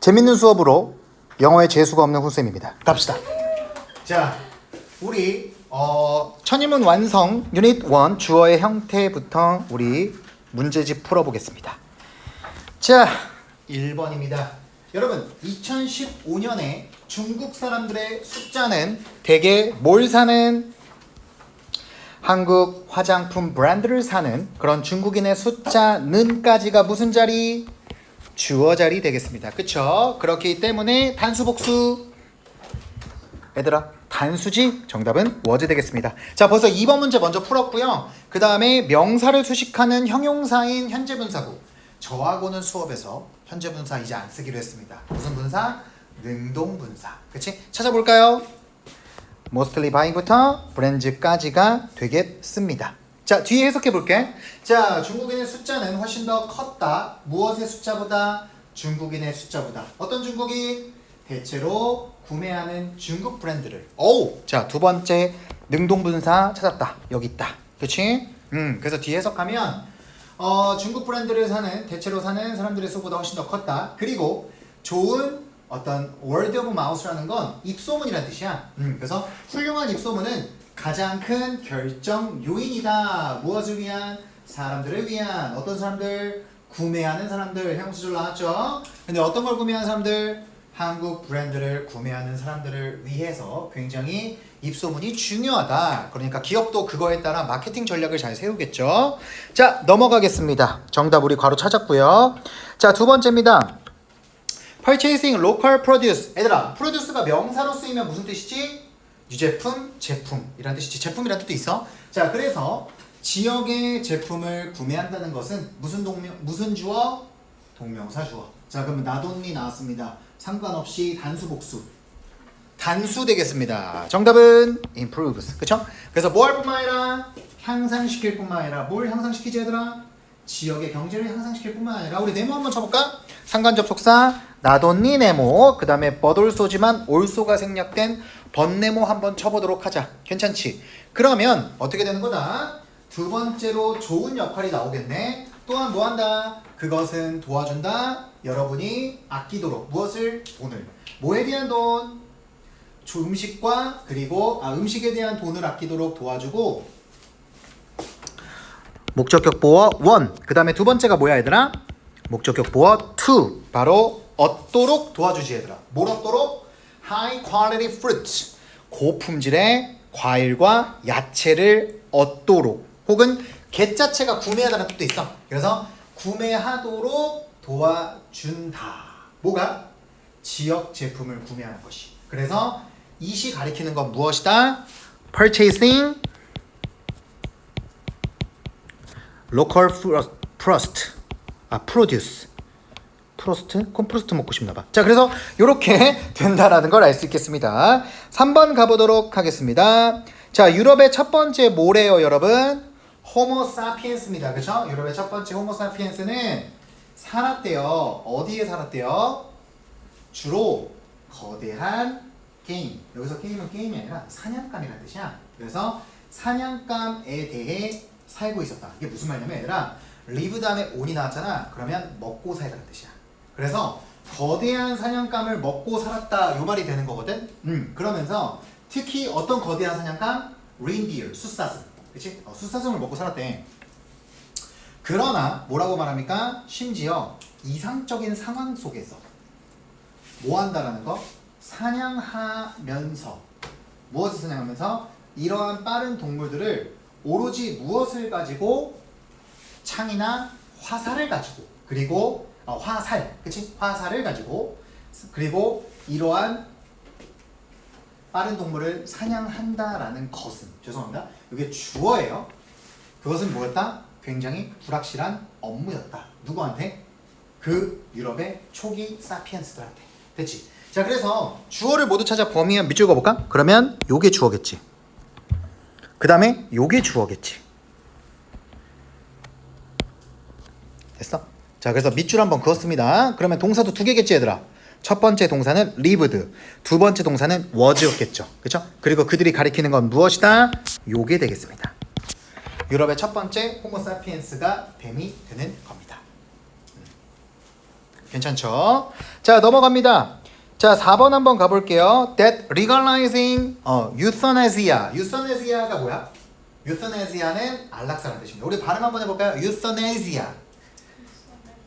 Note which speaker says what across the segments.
Speaker 1: 재밌는 수업으로 영어에 재수가 없는 후쌤입니다. 갑시다. 자, 우리 천인문 완성 유닛 1 주어의 형태부터 우리 문제집 풀어보겠습니다. 자, 1번입니다. 여러분, 2015년에 중국 사람들의 숫자는 대개 뭘 사는? 한국 화장품 브랜드를 사는 그런 중국인의 숫자는까지가 무슨 자리? 주어 자리 되겠습니다. 그쵸? 그렇기 때문에 단수 복수. 얘들아, 단수지? 정답은 was 되겠습니다. 자, 벌써 2번 문제 먼저 풀었고요. 그 다음에 명사를 수식하는 형용사인 현재분사구. 저하고는 수업에서 현재분사 이제 안 쓰기로 했습니다. 무슨 분사? 능동분사. 그치? 찾아볼까요? mostly buying부터 브랜드까지가 되겠습니다. 자, 뒤에 해석해 볼게. 자, 중국인의 숫자는 훨씬 더 컸다. 무엇의 숫자보다? 중국인의 숫자보다. 어떤 중국인? 대체로 구매하는 중국 브랜드를. 오! 자, 두 번째 능동분사 찾았다. 여기 있다. 그치? 그래서 뒤에 해석하면 중국 브랜드를 사는, 대체로 사는 사람들의 수보다 훨씬 더 컸다. 그리고 좋은 어떤 word of mouth라는 건 입소문이라는 뜻이야. 그래서 훌륭한 입소문은 가장 큰 결정 요인이다. 무엇을 위한? 사람들을 위한. 어떤 사람들? 구매하는 사람들. 형용사절 나왔죠? 근데 어떤 걸 구매하는 사람들? 한국 브랜드를 구매하는 사람들을 위해서 굉장히 입소문이 중요하다. 그러니까 기업도 그거에 따라 마케팅 전략을 잘 세우겠죠. 자, 넘어가겠습니다. 정답 우리 괄호 찾았고요. 자, 두 번째입니다. Purchasing local produce. 얘들아, produce가 명사로 쓰이면 무슨 뜻이지? 유제품, 제품이라는 뜻이지. 제품이라는 뜻도 있어. 자, 그래서 지역의 제품을 구매한다는 것은 무슨 주어? 동명사 주어. 자, 그러면 not only 나왔습니다. 상관없이 단수 복수. 단수 되겠습니다. 정답은 improves. 그쵸? 그래서 뭐 할 뿐만 아니라 향상시킬 뿐만 아니라 뭘 향상시키지 얘들아? 지역의 경제를 향상시킬 뿐만 아니라 우리 네모 한번 쳐볼까? 상관접속사 not only 네모, 그 다음에 but also지만 also가 생략된 but 네모 한번 쳐보도록 하자. 괜찮지? 그러면 어떻게 되는 거다? 두 번째로 좋은 역할이 나오겠네. 또한 뭐 한다? 그것은 도와준다. 여러분이 아끼도록. 무엇을? 돈을. 뭐에 대한 돈? 음식과 그리고 음식에 대한 돈을 아끼도록 도와주고, 목적격 보어 one. 그 다음에 두 번째가 뭐야 얘들아? 목적격 보어 two. 바로 얻도록 도와주지 얘들아. 뭘 얻도록? High quality fruits. 고품질의 과일과 야채를 얻도록. 혹은 get 자체가 구매하다는 뜻도 있어. 그래서 구매하도록 도와준다. 뭐가? 지역 제품을 구매하는 것이. 그래서 이시 가리키는 건 무엇이다? Purchasing local produce. 프로스트? 콘프로스트 먹고 싶나봐. 자, 그래서 이렇게 된다라는 걸 알 수 있겠습니다. 3번 가보도록 하겠습니다. 자, 유럽의 첫 번째 뭐래요 여러분? 호모 사피엔스입니다. 그쵸? 유럽의 첫 번째 호모 사피엔스는 살았대요. 어디에 살았대요? 주로 거대한 게임. 여기서 게임은 게임이 아니라 사냥감이라는 뜻이야. 그래서 사냥감에 대해 살고 있었다. 이게 무슨 말이냐면 얘들아, live 다음에 on이 나왔잖아. 그러면 먹고 살다는 뜻이야. 그래서 거대한 사냥감을 먹고 살았다 요 말이 되는 거거든. 그러면서 특히 어떤 거대한 사냥감? reindeer, 숫사슴. 그치? 숫사슴을 먹고 살았대. 그러나 뭐라고 말합니까? 심지어 이상적인 상황 속에서 뭐 한다라는 거? 사냥하면서. 무엇을 사냥하면서? 이러한 빠른 동물들을 오로지 무엇을 가지고? 창이나 화살을 가지고, 그리고 화살, 그치? 화살을 가지고, 그리고 이러한 빠른 동물을 사냥한다라는 것은, 죄송합니다, 이게 주어예요. 그것은 뭐였다? 굉장히 불확실한 업무였다. 누구한테? 그 유럽의 초기 사피엔스들한테. 됐지? 자, 그래서 주어를 모두 찾아 범위한 밑줄 그어볼까? 그러면 요게 주어겠지. 그 다음에 요게 주어겠지. 됐어? 자, 그래서 밑줄 한번 그었습니다. 그러면 동사도 두 개겠지 얘들아. 첫 번째 동사는 lived, 두 번째 동사는 was였겠죠. 그쵸? 그리고 그들이 가리키는 건 무엇이다? 요게 되겠습니다. 유럽의 첫 번째 호모사피엔스가 뱀이 되는 겁니다. 괜찮죠? 자, 넘어갑니다. 자, 4번 한번 가볼게요. That legalizing euthanasia. euthanasia가 뭐야? euthanasia는 안락사라는 뜻입니다. 우리 발음 한번 해볼까요? euthanasia.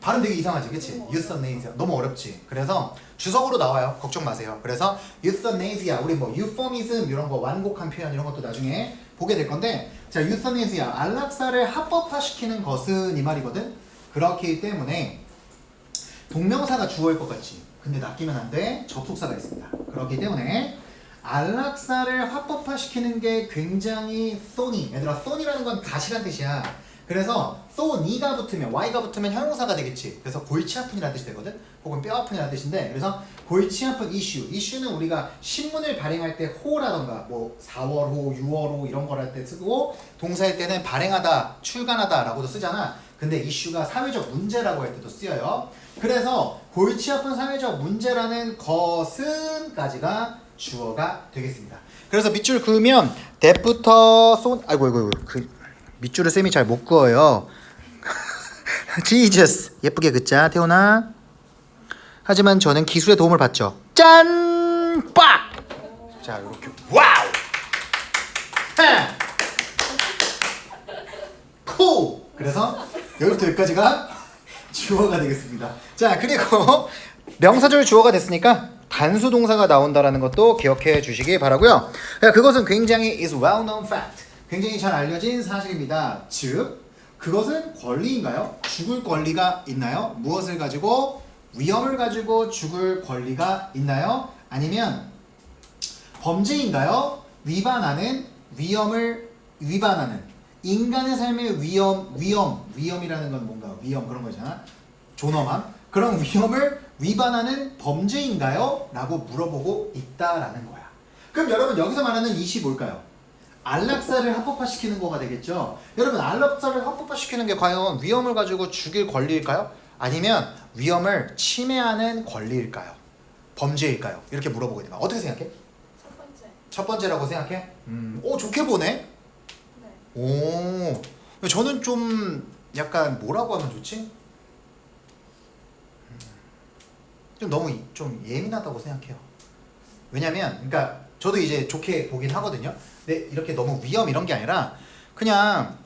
Speaker 1: 발음 되게 이상하지, 그치? euthanasia. 너무 어렵지? 그래서 주석으로 나와요. 걱정 마세요. 그래서 euthanasia, 우리 뭐 euphemism 이런 거 완곡한 표현 이런 것도 나중에 보게 될 건데, 자, euthanasia, 안락사를 합법화시키는 것은 이 말이거든. 그렇기 때문에 동명사가 주어일 것 같지. 근데 낚이면 안 돼. 접속사가 있습니다. 그렇기 때문에 안락사를 합법화시키는 게 굉장히 쏘니. 얘들아, 쏘니라는 건 가시란 뜻이야. 그래서 쏘니가 붙으면, y가 붙으면 형용사가 되겠지. 그래서 골치 아픈이라는 뜻이 되거든. 혹은 뼈 아픈이라는 뜻인데, 그래서 골치 아픈 이슈는 우리가 신문을 발행할 때 호라던가 뭐 4월호, 6월호 이런 걸 할 때 쓰고, 동사일 때는 발행하다, 출간하다 라고도 쓰잖아. 근데 이슈가 사회적 문제라고 할 때도 쓰여요. 그래서 골치 아픈 사회적 문제라는 것은 까지가 주어가 되겠습니다. 그래서 밑줄 그으면 that부터 아이고 그 밑줄을 쌤이 잘 못 그어요. Jesus 예쁘게 긋자 태훈아. 하지만 저는 기술의 도움을 받죠. 짠! 빡! 자, 이렇게 와우! 코! 그래서 여기부터 여기까지가 주어가 되겠습니다. 자, 그리고 명사절 주어가 됐으니까 단수 동사가 나온다라는 것도 기억해 주시기 바라고요. 그것은 굉장히 is well known fact. 굉장히 잘 알려진 사실입니다. 즉, 그것은 권리인가요? 죽을 권리가 있나요? 무엇을 가지고? 위험을 가지고 죽을 권리가 있나요? 아니면 범죄인가요? 위험을 위반하는 인간의 삶의 위험이라는 건 뭔가 위험 그런 거잖아. 존엄함. 그런 위험을 위반하는 범죄인가요? 라고 물어보고 있다라는 거야. 그럼 여러분 여기서 말하는 이시 뭘까요? 안락사를 합법화시키는 거가 되겠죠. 여러분 안락사를 합법화시키는 게 과연 위험을 가지고 죽일 권리일까요? 아니면 위험을 침해하는 권리일까요? 범죄일까요? 이렇게 물어보게 되면 어떻게 생각해?
Speaker 2: 첫 번째.
Speaker 1: 첫 번째라고 생각해? 오, 좋게 보네.
Speaker 2: 네.
Speaker 1: 오, 저는 좀 약간 뭐라고 하면 좋지? 좀 너무 좀 예민하다고 생각해요. 왜냐면, 그러니까 저도 이제 좋게 보긴 하거든요. 근데 이렇게 너무 위험 이런 게 아니라 그냥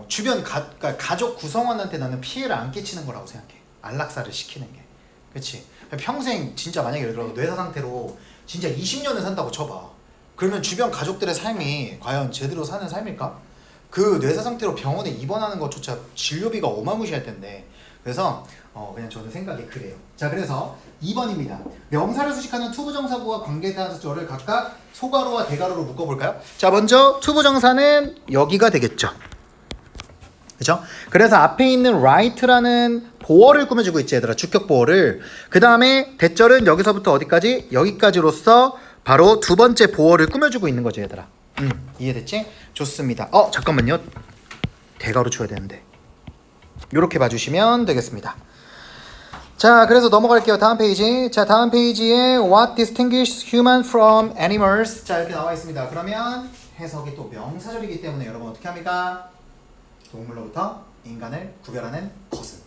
Speaker 1: 주변 그러니까 가족 구성원한테 나는 피해를 안 끼치는 거라고 생각해. 안락사를 시키는 게. 그렇지? 평생 진짜 만약에 예를 들어 뇌사 상태로 진짜 20년을 산다고 쳐봐. 그러면 주변 가족들의 삶이 과연 제대로 사는 삶일까? 그 뇌사 상태로 병원에 입원하는 것조차 진료비가 어마무시할 텐데. 그래서 그냥 저는 생각이 그래요. 자, 그래서 2번입니다. 명사를 수식하는 투부정사구와 관계대명사절을 각각 소가로와 대가로로 묶어볼까요? 자, 먼저 투부정사는 여기가 되겠죠. 그죠? 그래서 앞에 있는 right라는 보어를 꾸며주고 있지, 얘들아. 주격 보어를. 그 다음에 대절은 여기서부터 어디까지? 여기까지로서 바로 두 번째 보어를 꾸며주고 있는 거지, 얘들아. 이해됐지? 좋습니다. 잠깐만요. 대가로 쳐야 되는데. 이렇게 봐주시면 되겠습니다. 자, 그래서 넘어갈게요. 다음 페이지. 자, 다음 페이지에 What distinguishes human from animals? 자, 이렇게 나와 있습니다. 그러면 해석이 또 명사절이기 때문에 여러분 어떻게 합니까? 동물로부터 인간을 구별하는 것은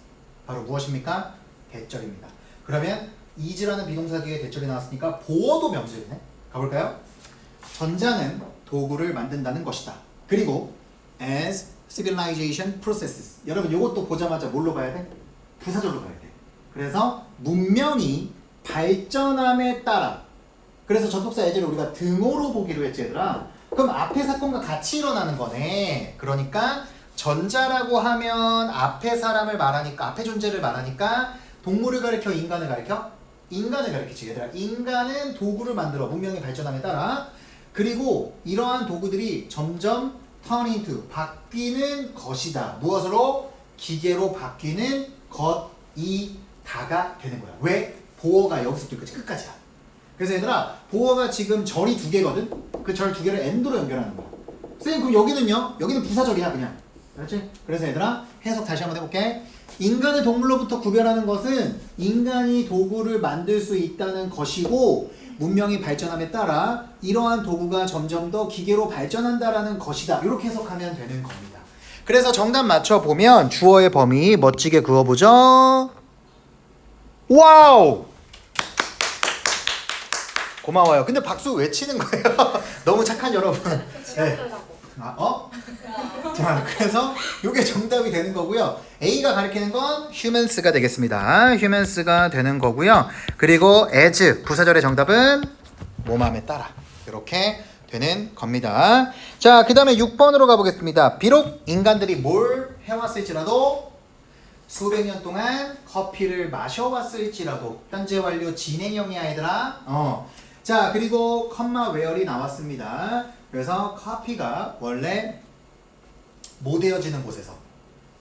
Speaker 1: 바로 무엇입니까? 대절입니다. 그러면 is라는 비동사 뒤에 대절이 나왔으니까 보어도 명사절이네. 가볼까요? 전자는 도구를 만든다는 것이다. 그리고 as civilization processes. 여러분 이것도 보자마자 뭘로 봐야 돼? 부사절로 봐야 돼. 그래서 문명이 발전함에 따라, 그래서 접속사 예제를 우리가 등호로 보기로 했지, 얘들아. 그럼 앞에 사건과 같이 일어나는 거네. 그러니까 전자라고 하면 앞에 사람을 말하니까, 앞에 존재를 말하니까 동물을 가리켜, 인간을 가리켜? 인간을 가리키지, 얘들아. 인간은 도구를 만들어, 문명이 발전함에 따라. 그리고 이러한 도구들이 점점 turn into, 바뀌는 것이다. 무엇으로? 기계로 바뀌는 것이다가 되는 거야. 왜? 보어가 여기서부터 끝까지야. 그래서 얘들아, 보어가 지금 절이 두 개거든? 그 절 두 개를 end로 연결하는 거야. 선생님, 그럼 여기는요? 여기는 부사절이야, 그냥. 그렇지? 그래서 얘들아, 해석 다시 한번 해볼게. 인간을 동물로부터 구별하는 것은 인간이 도구를 만들 수 있다는 것이고, 문명이 발전함에 따라 이러한 도구가 점점 더 기계로 발전한다라는 것이다. 이렇게 해석하면 되는 겁니다. 그래서 정답 맞춰보면 주어의 범위 멋지게 그어보죠. 와우! 고마워요. 근데 박수 왜 치는 거예요? 너무 착한 여러분. 네.
Speaker 2: 지역들하고.
Speaker 1: 아, 어? 자, 그래서 이게 정답이 되는 거고요. A가 가리키는 건 humans가 되겠습니다. humans가 되는 거고요. 그리고 as 부사절의 정답은 몸함에 따라 이렇게 되는 겁니다. 자, 그 다음에 6번으로 가보겠습니다. 비록 인간들이 뭘 해왔을지라도 수백 년 동안 커피를 마셔왔을지라도 현재 완료 진행형이야 얘들아. 자, 그리고 컴마 웨어리 나왔습니다. 그래서 커피가 원래 모되어지는 곳에서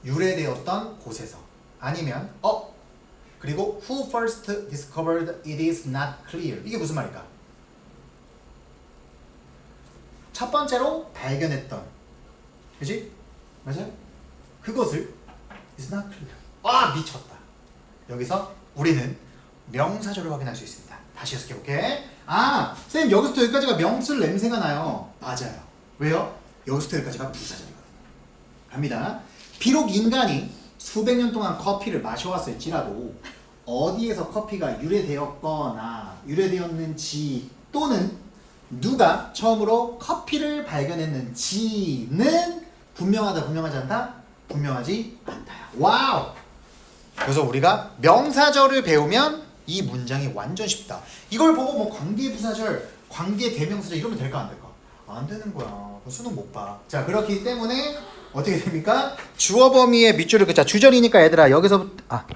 Speaker 1: 유래되었던 곳에서 아니면 그리고 who first discovered it is not clear. 이게 무슨 말일까? 첫 번째로 발견했던, 그지? 맞아요? 그것을 is not clear. 와, 미쳤다. 여기서 우리는 명사절을 확인할 수 있습니다. 다시 해석해볼게. 아, 쌤 여기서부터 여기까지가 명술 냄새가 나요. 맞아요. 왜요? 여기서부터 여기까지가 부사절이거든요. 갑니다. 비록 인간이 수백 년 동안 커피를 마셔왔을지라도 어디에서 커피가 유래되었거나 유래되었는지 또는 누가 처음으로 커피를 발견했는지는 분명하다, 분명하지 않다? 분명하지 않다요. 와우! 그래서 우리가 명사절을 배우면 이 문장이 완전 쉽다. 이걸 보고 뭐 관계부사절, 관계대명사절 이러면 될까 안 될까? 안 되는 거야. 수능 못 봐. 자, 그렇기 때문에 어떻게 됩니까? 주어 범위의 밑줄을 긋자. 주절이니까 얘들아 여기서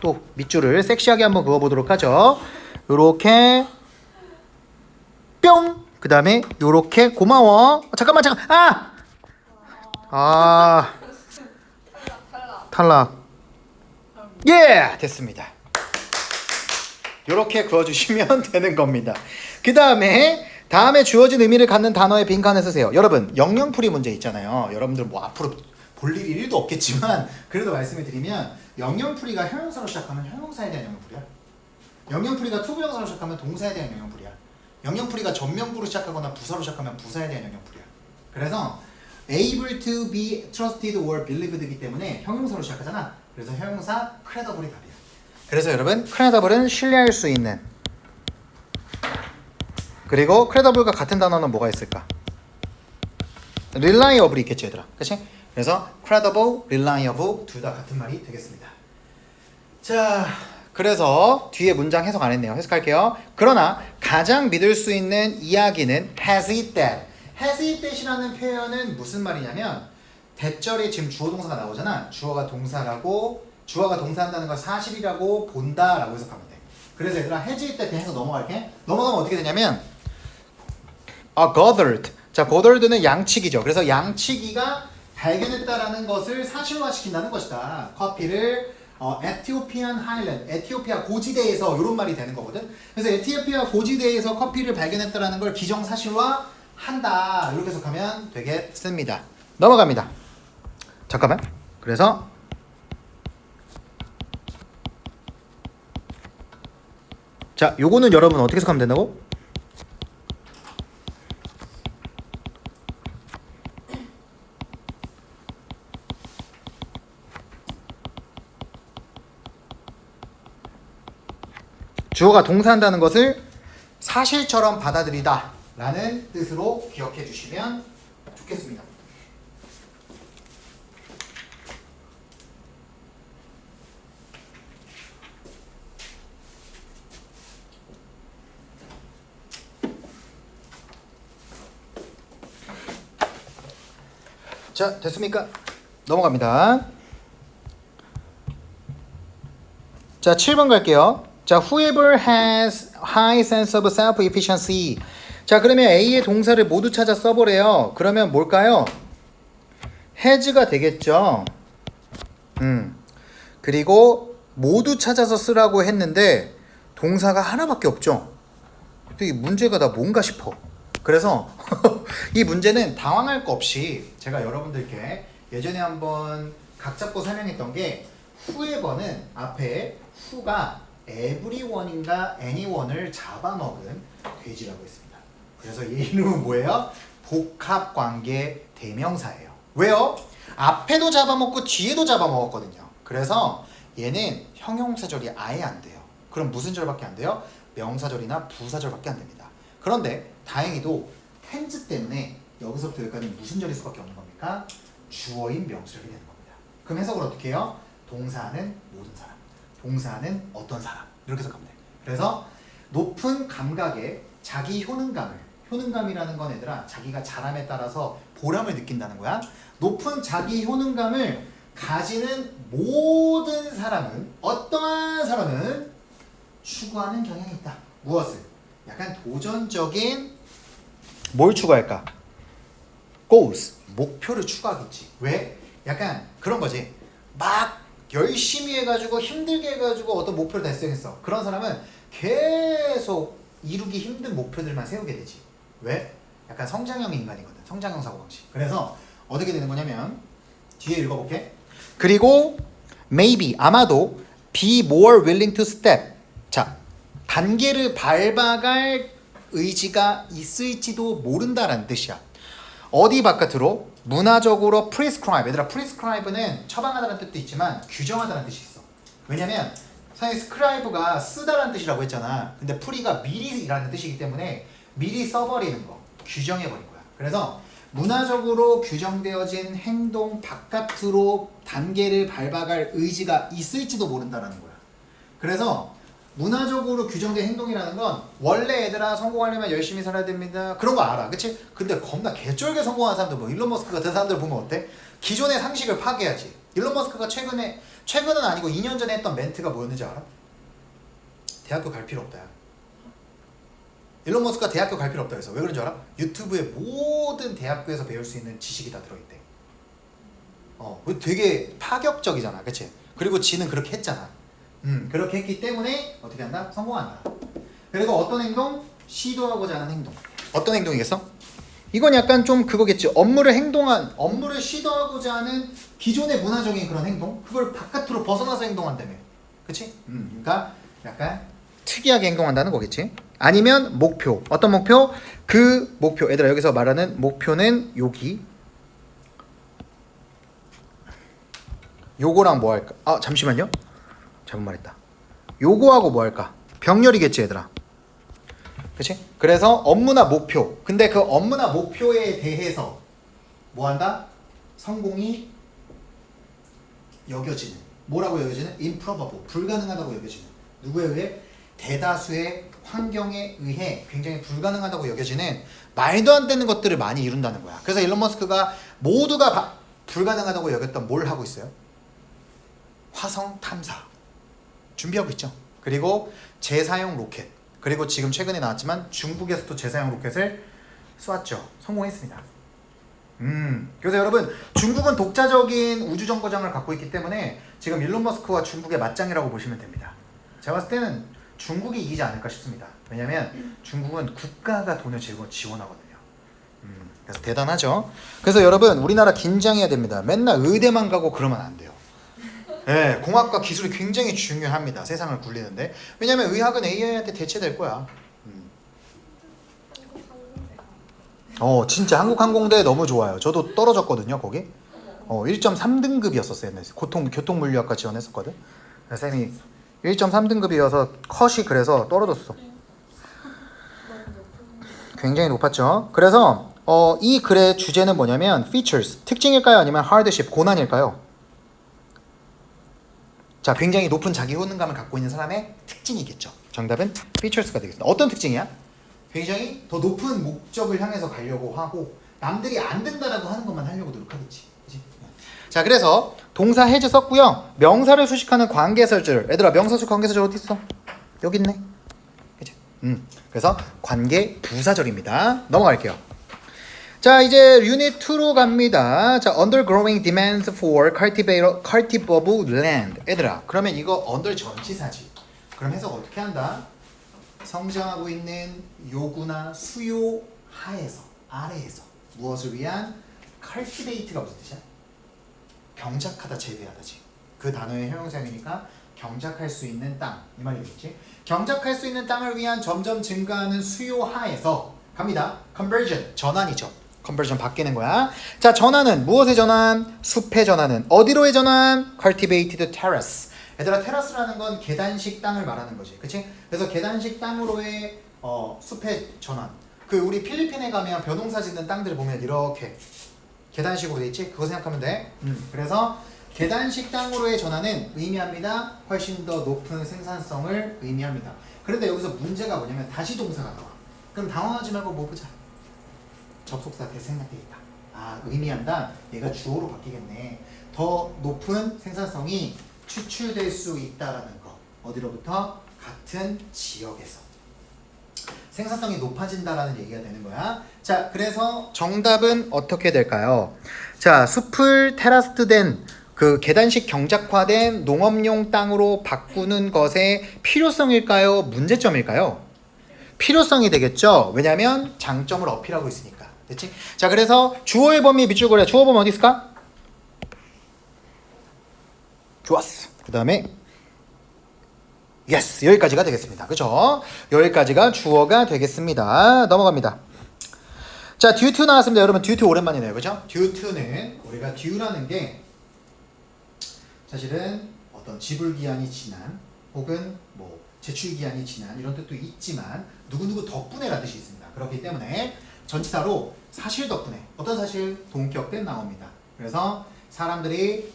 Speaker 1: 또 밑줄을 섹시하게 한번 그어보도록 하죠. 요렇게 뿅! 그 다음에 요렇게 고마워. 잠깐만. 탈락. 예! 됐습니다. 요렇게 그어주시면 되는 겁니다. 그 다음에 주어진 의미를 갖는 단어의 빈칸을 쓰세요. 여러분 영영풀이 문제 있잖아요. 여러분들 뭐 앞으로 볼 일이 1도 없겠지만 그래도 말씀을 드리면 영영풀이가 형용사로 시작하면 형용사에 대한 영영풀이야. 영영풀이가 투부정사로 시작하면 동사에 대한 영영풀이야. 영영풀이가 전명부로 시작하거나 부사로 시작하면 부사에 대한 영영풀이야. 그래서 able to be trusted or believed이기 때문에 형용사로 시작하잖아. 그래서 형용사 credible이 답이야. 그래서 여러분 credible은 신뢰할 수 있는, 그리고 credible과 같은 단어는 뭐가 있을까? reliable이 있겠지 얘들아. 그치? 그래서 credible, reliable 둘 다 같은 말이 되겠습니다. 자, 그래서 뒤에 문장 해석 안 했네요. 해석할게요. 그러나 가장 믿을 수 있는 이야기는 has it that. has it that이라는 표현은 무슨 말이냐면 대절에 지금 주어 동사가 나오잖아. 주어가 동사라고, 주어가 동사한다는 걸 사실이라고 본다라고 해석하면 돼. 그래서 얘들아 has it that 해서 넘어갈게. 넘어가면 어떻게 되냐면 gathered. 자, gathered는 양치기죠. 그래서 양치기가 발견했다라는 것을 사실화시킨다는 것이다. 커피를 에티오피안 하일랜드, 에티오피아 고지대에서 이런 말이 되는 거거든. 그래서 에티오피아 고지대에서 커피를 발견했다라는 걸 기정사실화한다. 이렇게 해석하면 되겠습니다. 넘어갑니다. 잠깐만. 그래서 자, 요거는 여러분 어떻게 해석하면 된다고? 주어가 동사한다는 것을 사실처럼 받아들이다 라는 뜻으로 기억해 주시면 좋겠습니다. 자, 됐습니까? 넘어갑니다. 자, 7번 갈게요. 자, whoever has high sense of self-efficiency. 자, 그러면 A의 동사를 모두 찾아 써보래요. 그러면 뭘까요? has가 되겠죠. 그리고 모두 찾아서 쓰라고 했는데 동사가 하나밖에 없죠. 이 문제가 다 뭔가 싶어. 그래서 이 문제는 당황할 거 없이 제가 여러분들께 예전에 한번 각 잡고 설명했던 게 whoever는 앞에 who가 everyone인가 anyone을 잡아먹은 돼지라고 했습니다. 그래서 얘 이름은 뭐예요? 복합관계 대명사예요. 왜요? 앞에도 잡아먹고 뒤에도 잡아먹었거든요. 그래서 얘는 형용사절이 아예 안 돼요. 그럼 무슨 절밖에 안 돼요? 명사절이나 부사절밖에 안 됩니다. 그런데 다행히도 텐즈 때문에 여기서부터 여기까지 무슨 절일 수밖에 없는 겁니까? 주어인 명사절이 되는 겁니다. 그럼 해석을 어떻게 해요? 동사는 모든 사람, 동사는 어떤 사람 이렇게 해석하면 돼요. 그래서 높은 감각에 자기 효능감이라는 건 얘들아 자기가 잘함에 따라서 보람을 느낀다는 거야. 높은 자기 효능감을 가지는 모든 사람은 어떠한 사람은 추구하는 경향이 있다. 무엇을? 약간 도전적인 뭘 추구할까? goals 목표를 추구하겠지. 왜? 약간 그런 거지. 막 열심히 해가지고 힘들게 해가지고 어떤 목표를 달성했어. 그런 사람은 계속 이루기 힘든 목표들만 세우게 되지. 왜? 약간 성장형 인간이거든. 성장형 사고방식. 그래서 어떻게 되는 거냐면 뒤에 읽어볼게. 그리고 maybe 아마도 be more willing to step. 자, 단계를 밟아갈 의지가 있을지도 모른다라는 뜻이야. 어디 바깥으로? 문화적으로 prescribe. 얘들아 prescribe는 처방하다는 뜻도 있지만 규정하다는 뜻이 있어. 왜냐면 사실 scribe가 쓰다라는 뜻이라고 했잖아. 근데 프리가 미리라는 뜻이기 때문에 미리 써버리는 거, 규정해버린 거야. 그래서 문화적으로 규정되어진 행동 바깥으로 단계를 밟아갈 의지가 있을지도 모른다라는 거야. 그래서 문화적으로 규정된 행동이라는 건 원래 얘들아 성공하려면 열심히 살아야 됩니다. 그런 거 알아. 그치? 근데 겁나 개쩔게 성공한 사람들 뭐 일론 머스크 같은 사람들 보면 어때? 기존의 상식을 파괴하지. 일론 머스크가 최근은 아니고 2년 전에 했던 멘트가 뭐였는지 알아? 대학교 갈 필요 없다. 일론 머스크가 대학교 갈 필요 없다 해서 왜 그런 줄 알아? 유튜브에 모든 대학교에서 배울 수 있는 지식이 다 들어있대. 되게 파격적이잖아. 그치? 그리고 지는 그렇게 했잖아. 그렇게 했기 때문에 어떻게 한다? 성공한다. 그리고 어떤 행동? 시도하고자 하는 행동. 어떤 행동이겠어? 이건 약간 좀 그거겠지. 업무를 시도하고자 하는 기존의 문화적인 그런 행동? 그걸 바깥으로 벗어나서 행동한다며. 그치? 그러니까 약간 특이하게 행동한다는 거겠지. 아니면 목표. 어떤 목표? 그 목표. 얘들아 여기서 말하는 목표는 여기. 요거랑 뭐 할까? 아 잠시만요. 잘못 말했다. 요거하고 뭐 할까? 병렬이겠지 얘들아. 그치? 그래서 업무나 목표. 근데 그 업무나 목표에 대해서 뭐 한다? 성공이 여겨지는. 뭐라고 여겨지는? improbable. 불가능하다고 여겨지는. 누구에 의해? 대다수의 환경에 의해 굉장히 불가능하다고 여겨지는 말도 안 되는 것들을 많이 이룬다는 거야. 그래서 일론 머스크가 모두가 불가능하다고 여겼던 뭘 하고 있어요? 화성 탐사 준비하고 있죠. 그리고 재사용 로켓. 그리고 지금 최근에 나왔지만 중국에서도 재사용 로켓을 쏘았죠. 성공했습니다. 그래서 여러분 중국은 독자적인 우주정거장을 갖고 있기 때문에 지금 일론 머스크와 중국의 맞짱이라고 보시면 됩니다. 제가 봤을 때는 중국이 이기지 않을까 싶습니다. 왜냐면 중국은 국가가 돈을 지원하거든요. 그래서 대단하죠. 그래서 여러분 우리나라 긴장해야 됩니다. 맨날 의대만 가고 그러면 안 돼요. 네, 공학과 기술이 굉장히 중요합니다. 세상을 굴리는데. 왜냐면 의학은 AI한테 대체될 거야. 진짜 한국항공대 너무 좋아요. 저도 떨어졌거든요, 거기. 1.3등급이었었어요. 옛날에. 교통물리학과 지원했었거든. 쌤이 1.3등급이어서 컷이 그래서 떨어졌어. 굉장히 높았죠. 그래서 이 글의 주제는 뭐냐면 features, 특징일까요? 아니면 hardship, 고난일까요? 자, 굉장히 높은 자기 효능감을 갖고 있는 사람의 특징이겠죠. 정답은 features가 되겠습니다. 어떤 특징이야? 굉장히 더 높은 목적을 향해서 가려고 하고 남들이 안 된다라고 하는 것만 하려고 노력하겠지. 그치? 자, 그래서 동사 해제 썼고요. 명사를 수식하는 관계설절. 얘들아, 명사수 관계설절 어디 있어? 여기 있네. 그치? 그래서 관계 부사절입니다. 넘어갈게요. 자, 이제 유닛 2로 갑니다. 자, undergrowing demands for cultivable land. 얘들아, 그러면 이거 under 전치사지. 그럼 해석 어떻게 한다? 성장하고 있는 요구나 수요 하에서, 아래에서 무엇을 위한 cultivate가 무슨 뜻이야? 경작하다, 재배하다지. 그 단어의 형용사이니까 경작할 수 있는 땅, 이 말이겠지. 경작할 수 있는 땅을 위한 점점 증가하는 수요 하에서 갑니다. conversion, 전환이죠. 컨버전 바뀌는 거야. 자, 전환은 무엇의 전환? 숲의 전환은 어디로의 전환? cultivated terrace. 얘들아 테라스라는 건 계단식 땅을 말하는 거지. 그치? 그래서 계단식 땅으로의 숲의 전환. 그 우리 필리핀에 가면 벼농사 짓는 땅들을 보면 이렇게 계단식으로 돼 있지? 그거 생각하면 돼. 그래서 계단식 땅으로의 전환은 의미합니다. 훨씬 더 높은 생산성을 의미합니다. 그런데 여기서 문제가 뭐냐면 다시 동사가 나와. 그럼 당황하지 말고 뭐 보자. 접속사 대생략돼 있다. 아, 의미한다. 얘가 주어로 바뀌겠네. 더 높은 생산성이 추출될 수 있다라는 거. 어디로부터? 같은 지역에서. 생산성이 높아진다라는 얘기가 되는 거야. 자, 그래서 정답은 어떻게 될까요? 자, 숲을 테라스된 그 계단식 경작화된 농업용 땅으로 바꾸는 것의 필요성일까요? 문제점일까요? 필요성이 되겠죠. 왜냐하면 장점을 어필하고 있으니까. 됐지? 자, 그래서 주어의 범위 밑줄 그려. 주어 범위 어디 있을까? 좋았어. 그 다음에 yes, 여기까지가 되겠습니다. 그죠? 여기까지가 주어가 되겠습니다. 넘어갑니다. 자, due to 나왔습니다. 여러분 due to 오랜만이네요. 그죠? due to는 우리가 due라는 게 사실은 어떤 지불기한이 지난 혹은 뭐 제출기한이 지난 이런 뜻도 있지만 누구누구 덕분에라는 뜻이 있습니다. 그렇기 때문에 전치사로 사실 덕분에 어떤 사실? 동격 때 나옵니다. 그래서 사람들이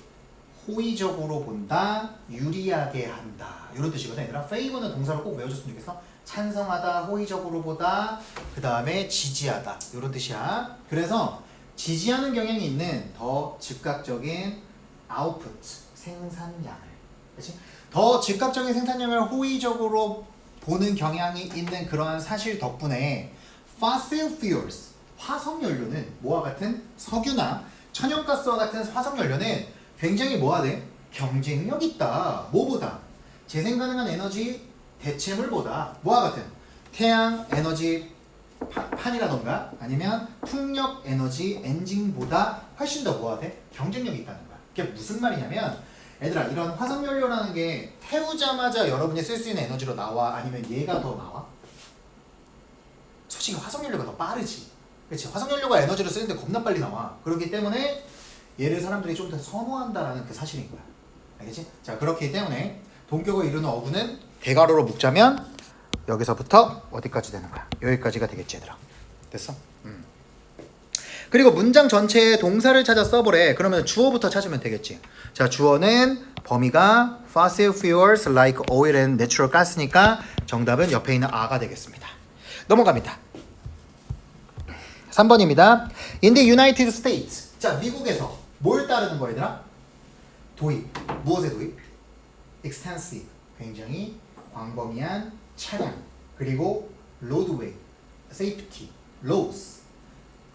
Speaker 1: 호의적으로 본다, 유리하게 한다 이런 뜻이거든. 얘들아 favor는 동사로 꼭 외워줬으면 좋겠어. 찬성하다, 호의적으로 보다, 그 다음에 지지하다 이런 뜻이야. 그래서 지지하는 경향이 있는 더 즉각적인 output, 생산량을, 그렇지? 더 즉각적인 생산량을 호의적으로 보는 경향이 있는 그러한 사실 덕분에 fossil fuels, 화석연료는 뭐와 같은 석유나 천연가스와 같은 화석연료는 굉장히 뭐가 돼? 경쟁력 있다. 뭐보다? 재생 가능한 에너지 대체물보다 뭐와 같은? 태양 에너지 판이라던가 아니면 풍력 에너지 엔진보다 훨씬 더 뭐가 돼? 경쟁력이 있다는 거야. 그게 무슨 말이냐면 얘들아 이런 화석연료라는 게 태우자마자 여러분이 쓸 수 있는 에너지로 나와? 아니면 얘가 더 나와? 솔직히 화석연료가 더 빠르지. 그렇지? 화석연료가 에너지를 쓰는데 겁나 빨리 나와. 그렇기 때문에 얘를 사람들이 좀 더 선호한다라는 그 사실인 거야. 알겠지? 자, 그렇기 때문에 동격을 이루는 어구는 대괄호로 묶자면 여기서부터 어디까지 되는 거야? 여기까지가 되겠지, 얘들아. 됐어? 그리고 문장 전체에 동사를 찾아 써보래. 그러면 주어부터 찾으면 되겠지. 자, 주어는 범위가 fossil fuels like oil and natural gas니까 정답은 옆에 있는 a가 되겠습니다. 넘어갑니다. 3번입니다. In the United States. 자, 미국에서 뭘 따르는 거야, 얘들아? 도입. 무엇의 도입? extensive. 굉장히 광범위한 차량. 그리고 roadway, safety, laws.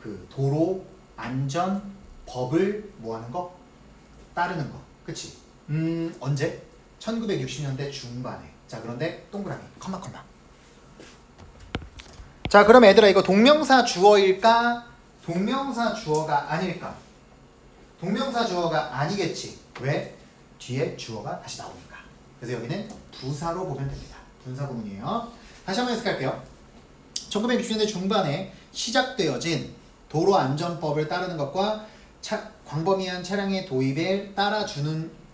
Speaker 1: 그 도로 안전 법을 뭐 하는 거? 따르는 거. 그치? 언제? 1960년대 중반에. 자, 그런데 동그라미. 컴마. 자, 그럼 얘들아 이거 동명사 주어일까? 동명사 주어가 아닐까? 동명사 주어가 아니겠지. 왜? 뒤에 주어가 다시 나오니까. 그래서 여기는 부사로 보면 됩니다. 분사 구문이에요. 다시 한번 해석할게요. 1960년대 중반에 시작되어진 도로안전법을 따르는 것과 광범위한 차량의 도입에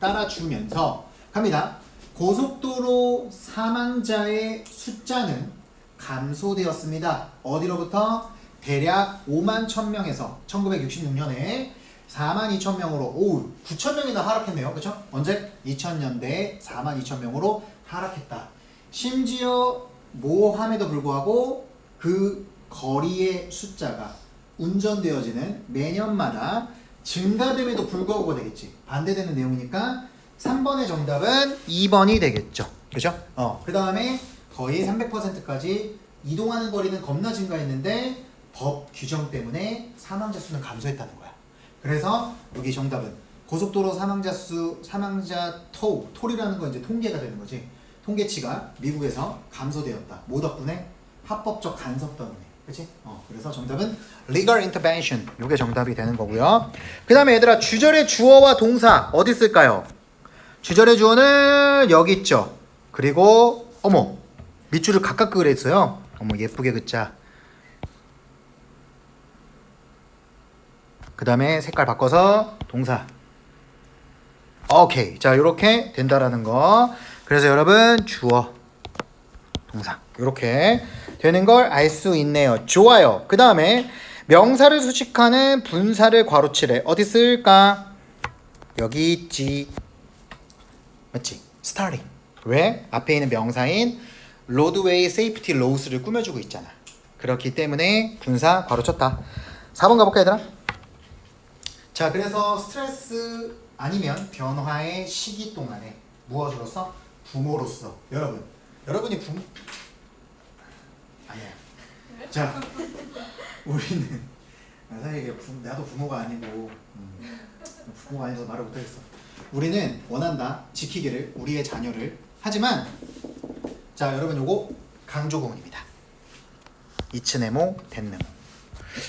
Speaker 1: 따라주면서 갑니다. 고속도로 사망자의 숫자는 감소되었습니다. 어디로부터? 대략 5만 1000명에서 1966년에 4만 2천명으로 9천명이나 하락했네요. 그렇죠? 언제? 2000년대에 4만 2천명으로 하락했다. 심지어 모함에도 불구하고 그 거리의 숫자가 운전되어지는 매년마다 증가됨에도 불구하고가 되겠지. 반대되는 내용이니까 3번의 정답은 2번이 되겠죠. 그죠? 그 다음에 거의 300%까지 이동하는 거리는 겁나 증가했는데 법 규정 때문에 사망자 수는 감소했다는 거야. 그래서 여기 정답은 고속도로 사망자 톨이라는 건 이제 통계가 되는 거지. 통계치가 미국에서 감소되었다. 뭐 덕분에? 합법적 간섭 때문에. 그치? 그래서 정답은 legal intervention. 이게 정답이 되는 거고요. 그 다음에 얘들아 주절의 주어와 동사 어디 있을까요? 주절의 주어는 여기 있죠. 그리고 어머 밑줄을 각각 그랬어요. 어머 예쁘게 긋자. 그 다음에 색깔 바꿔서 동사. 오케이. 자, 이렇게 된다라는 거. 그래서 여러분 주어, 동사 이렇게 되는 걸 알 수 있네요. 좋아요. 그 다음에 명사를 수식하는 분사를 괄호치래. 어디 쓸까? 여기 있지. 맞지? starting. 왜? 앞에 있는 명사인 roadway safety laws를 꾸며주고 있잖아. 그렇기 때문에 분사 괄호쳤다. 4번 가볼까 얘들아? 자, 그래서 스트레스 아니면 변화의 시기 동안에 무엇으로서? 부모로서. 여러분이 부모? 아니야. 자, 우리는 사실 이게 나도 부모가 아니고 부모가 아니어서 말을 못하겠어. 우리는 원한다, 지키기를, 우리의 자녀를. 하지만 자, 여러분 요거 강조구문입니다. 이츠네모 덴네모.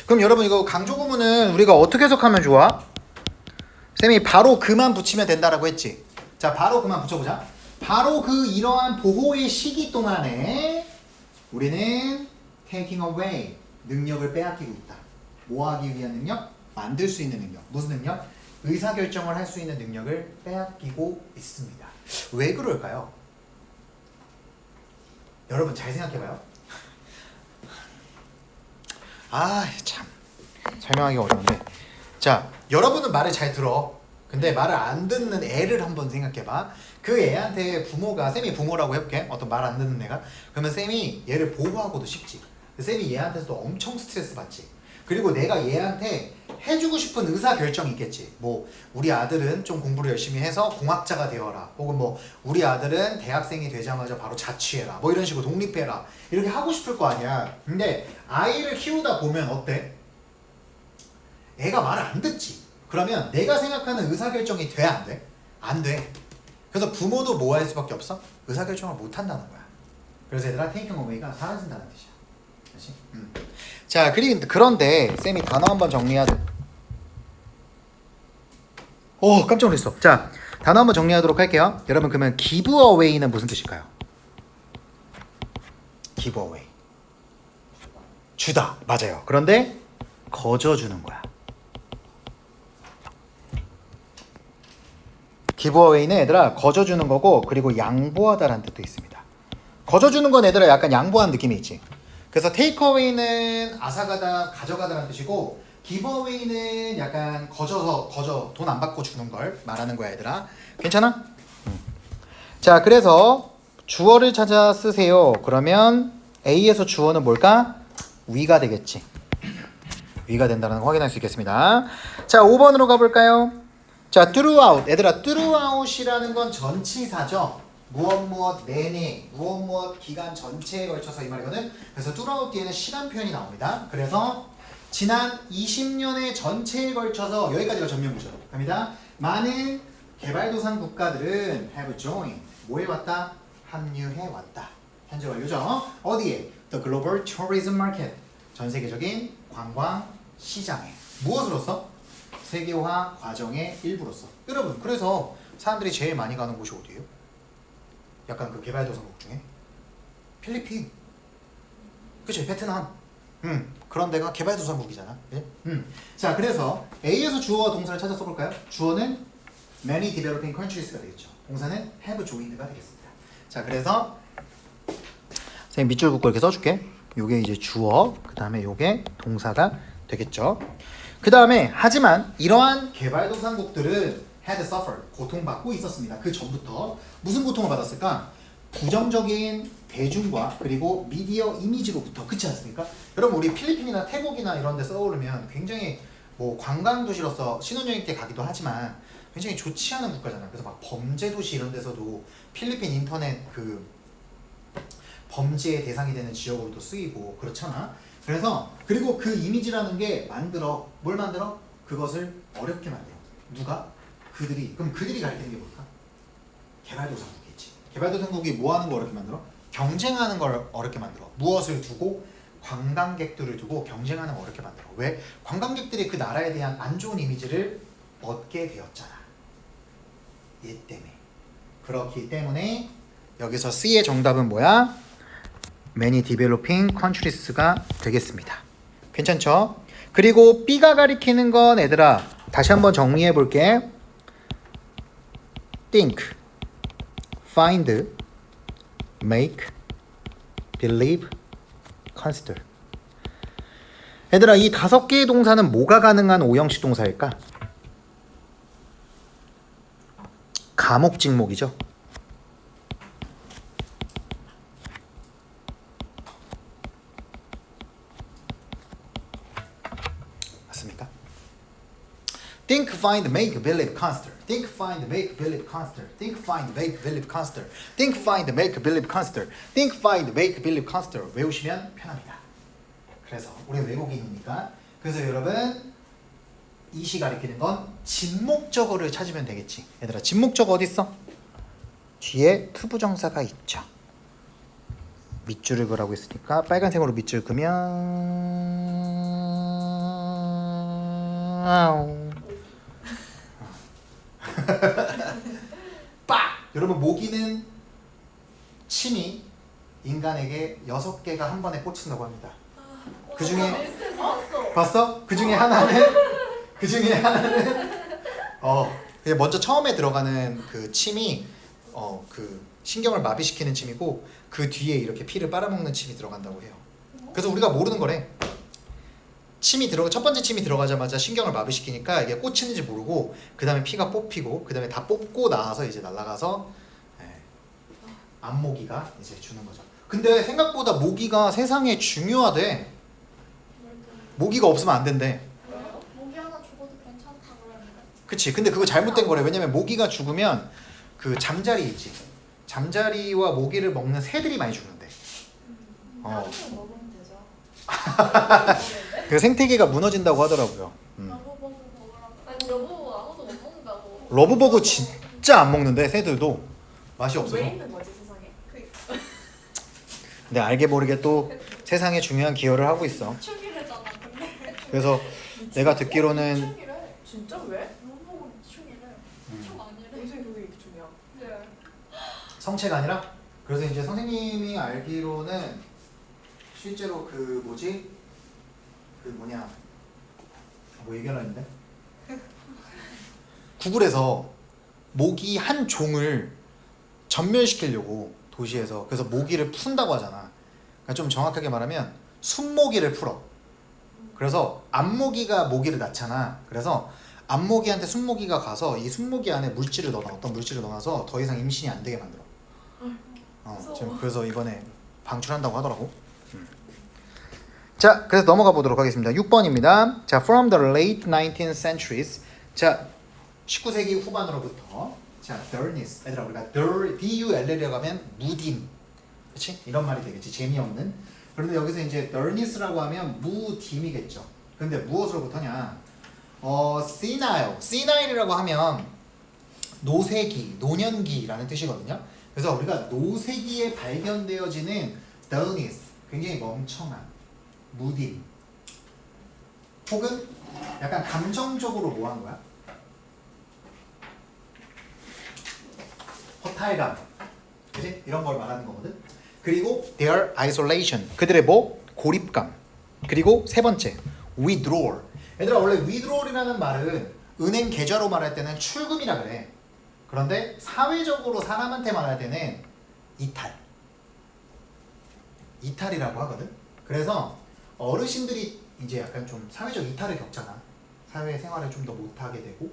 Speaker 1: 그럼 여러분 이거 강조구문은 우리가 어떻게 해석하면 좋아? 쌤이 바로 그만 붙이면 된다라고 했지. 자, 바로 그만 붙여보자. 바로 그 이러한 보호의 시기 동안에 우리는 taking away, 능력을 빼앗기고 있다. 뭐 하기 위한 능력? 만들 수 있는 능력. 무슨 능력? 의사결정을 할 수 있는 능력을 빼앗기고 있습니다. 왜 그럴까요? 여러분 잘 생각해봐요. 아, 참 설명하기 어려운데. 자, 여러분은 말을 잘 들어. 근데 말을 안 듣는 애를 한번 생각해봐. 그 애한테 부모가, 쌤이 부모라고 해볼게. 어떤 말 안 듣는 애가. 그러면 쌤이 얘를 보호하고도 싶지. 쌤이 얘한테서도 엄청 스트레스 받지. 그리고 내가 얘한테 해주고 싶은 의사결정이 있겠지. 뭐 우리 아들은 좀 공부를 열심히 해서 공학자가 되어라. 혹은 뭐 우리 아들은 대학생이 되자마자 바로 자취해라. 뭐 이런 식으로 독립해라. 이렇게 하고 싶을 거 아니야. 근데 아이를 키우다 보면 어때? 애가 말을 안 듣지. 그러면 내가 생각하는 의사결정이 돼? 안 돼? 안 돼. 그래서 부모도 뭐 할 수밖에 없어? 의사결정을 못 한다는 거야. 그래서 얘들아 taking away가 사라진다는 뜻이야. 그렇지? 자, 그런데 쌤이 단어 한번 정리하도록. 오, 깜짝 놀랐어. 자, 단어 한번 정리하도록 할게요. 여러분, 그러면 give away는 무슨 뜻일까요? give away. 주다. 맞아요. 그런데 거저주는 거야. give away는 얘들아 거저주는 거고, 그리고 양보하다라는 뜻도 있습니다. 거저주는 건 얘들아 약간 양보한 느낌이 있지. 그래서 take away는 앗아가다, 가져가다라는 뜻이고, give away는 약간 거저 돈 안 받고 주는 걸 말하는 거야 얘들아. 괜찮아? 자, 그래서 주어를 찾아 쓰세요. 그러면 A에서 주어는 뭘까? 위가 되겠지. 위가 된다는 거 확인할 수 있겠습니다. 자, 5번으로 가볼까요? 자, throughout. 얘들아, throughout이라는 건 전치사죠. 무엇 내내, 무엇 기간 전체에 걸쳐서 이 말이거든. 그래서 throughout 뒤에는 시간 표현이 나옵니다. 그래서 지난 20년의 전체에 걸쳐서, 여기까지가 전면부죠. 갑니다. 많은 개발도상 국가들은 have joined. 뭐 해왔다? 합류해왔다. 현재 완료죠. 어디에? The global tourism market. 전 세계적인 관광 시장에. 무엇으로서? 세계화 과정의 일부로서. 여러분, 그래서 사람들이 제일 많이 가는 곳이 어디예요? 약간 그 개발도상국 중에 필리핀, 그치? 베트남, 그런 데가 개발도상국이잖아. 예? 자, 그래서 A에서 주어와 동사를 찾아 써볼까요? 주어는 many developing countries가 되겠죠. 동사는 have joined가 되겠습니다. 자, 그래서 선생님 밑줄 긋고 이렇게 써줄게. 요게 이제 주어, 그 다음에 요게 동사가 되겠죠. 그 다음에 하지만 이러한 개발도상국들은 had suffered, 고통받고 있었습니다. 그 전부터. 무슨 고통을 받았을까? 부정적인 대중과 그리고 미디어 이미지로부터. 그렇지 않습니까? 여러분, 우리 필리핀이나 태국이나 이런 데 써오르면 굉장히 뭐 관광도시로서 신혼여행 때 가기도 하지만 굉장히 좋지 않은 국가잖아요. 그래서 막 범죄도시 이런 데서도 필리핀 인터넷 그 범죄의 대상이 되는 지역으로도 쓰이고 그렇잖아. 그래서 그리고 그 이미지라는 게 뭘 만들어? 그것을 어렵게 만들어. 누가? 그들이. 그럼 그들이 가리키는 게 뭘까? 개발도상국이겠지. 개발도상국이 뭐 하는 거 어렵게 만들어? 경쟁하는 걸 어렵게 만들어. 무엇을 두고? 관광객들을 두고 경쟁하는 거 어렵게 만들어. 왜? 관광객들이 그 나라에 대한 안 좋은 이미지를 얻게 되었잖아. 얘 때문에. 그렇기 때문에 여기서 C의 정답은 뭐야? Many developing countries가 되겠습니다. 괜찮죠? 그리고 B가 가리키는 건 얘들아 다시 한번 정리해 볼게. think, find, make, believe, consider. 얘들아, 이 5개의 동사는 뭐가 가능한 오형식 동사일까? 가목직목이죠. 맞습니까? Think, find, make, believe, consider. Think, find, make, believe, consider. Think, find, make, believe, consider. Think, find, make, believe, consider. Think, find, make, believe, consider. 외우시면 편합니다. 그래서 우리 외국인이니까. 그래서 여러분 이 시 가리키는 건 진목적어를 찾으면 되겠지. 얘들아, 진목적어 어디 있어? 뒤에 투부정사가 있죠. 밑줄을 그라고 있으니까 빨간색으로 밑줄 그면 빡! 여러분, 모기는 침이 인간에게 6개가 한 번에 꽂힌다고 합니다. 그 중에 봤어? 그 중에 하나는 이제 먼저 처음에 들어가는 그 침이 그 신경을 마비시키는 침이고, 그 뒤에 이렇게 피를 빨아먹는 침이 들어간다고 해요. 그래서 우리가 모르는 거래. 첫 번째 침이 들어가자마자 신경을 마비시키니까 이게 꽂히는지 모르고, 그 다음에 피가 뽑히고, 그 다음에 다 뽑고 나와서 이제 날아가서 안모기가 이제 주는 거죠. 근데 생각보다 모기가 세상에 중요하대. 모기가 없으면 안 된대.
Speaker 2: 모기 하나 죽어도 괜찮다 그러는데.
Speaker 1: 그치. 근데 그거 잘못된 거래. 왜냐면 모기가 죽으면 그 잠자리 있지. 잠자리와 모기를 먹는 새들이 많이 죽는데.
Speaker 2: 나중에 먹으면 되죠.
Speaker 1: 그 생태계가 무너진다고 하더라고요.
Speaker 2: 러브버그 먹으라고. 아니 러브버그 아무도 못 먹는다고.
Speaker 1: 러브버그 진짜 안 먹는데, 새들도 맛이 없어서.
Speaker 2: 왜 있는 거지 세상에?
Speaker 1: 근데 알게 모르게 또 세상에 중요한 기여를 하고 있어.
Speaker 2: 축이래잖아 근데.
Speaker 1: 그래서 내가 듣기로는
Speaker 2: 축이래.
Speaker 3: 진짜 왜?
Speaker 2: 러브버그 축이래. 축 아니래.
Speaker 3: 요새 그게 중요해.
Speaker 2: 네.
Speaker 1: 성체가 아니라. 그래서 이제 선생님이 알기로는 실제로 뭐 얘기하려 했는데 구글에서 모기 한 종을 전멸시키려고 도시에서, 그래서 모기를 푼다고 하잖아. 그러니까 좀 정확하게 말하면 순모기를 풀어. 그래서 암모기가 모기를 낳잖아. 그래서 암모기한테 순모기가 가서 이 순모기 안에 어떤 물질을 넣어서 더 이상 임신이 안 되게 만들어. 지금 그래서 이번에 방출한다고 하더라고. 자, 그래서 넘어가 보도록 하겠습니다. 6번입니다. 자, from the late 19th centuries. 자, 19세기 후반으로부터. 자, dirness. 얘들아, 우리가 D-U-L이라고 하면 무딤. 그치? 이런 말이 되겠지. 재미없는. 그런데 여기서 이제 dirness라고 하면 무딤이겠죠. 근데 무엇으로부터냐? senile이라고 하면 노쇠기, 노년기라는 뜻이거든요. 그래서 우리가 노쇠기에 발견되어지는 dirness, 굉장히 멍청한, 무딤, 혹은 약간 감정적으로 뭐 하는 거야? 허탈감, 그지? 이런 걸 말하는 거거든. 그리고 their isolation, 그들의 고립감. 그리고 세 번째, withdrawal. 얘들아, 원래 withdrawal이라는 말은 은행 계좌로 말할 때는 출금이라 그래. 그런데 사회적으로 사람한테 말할 때는 이탈이라고 하거든. 그래서 어르신들이 이제 약간 좀 사회적 이탈을 겪잖아. 사회생활을 좀 더 못하게 되고.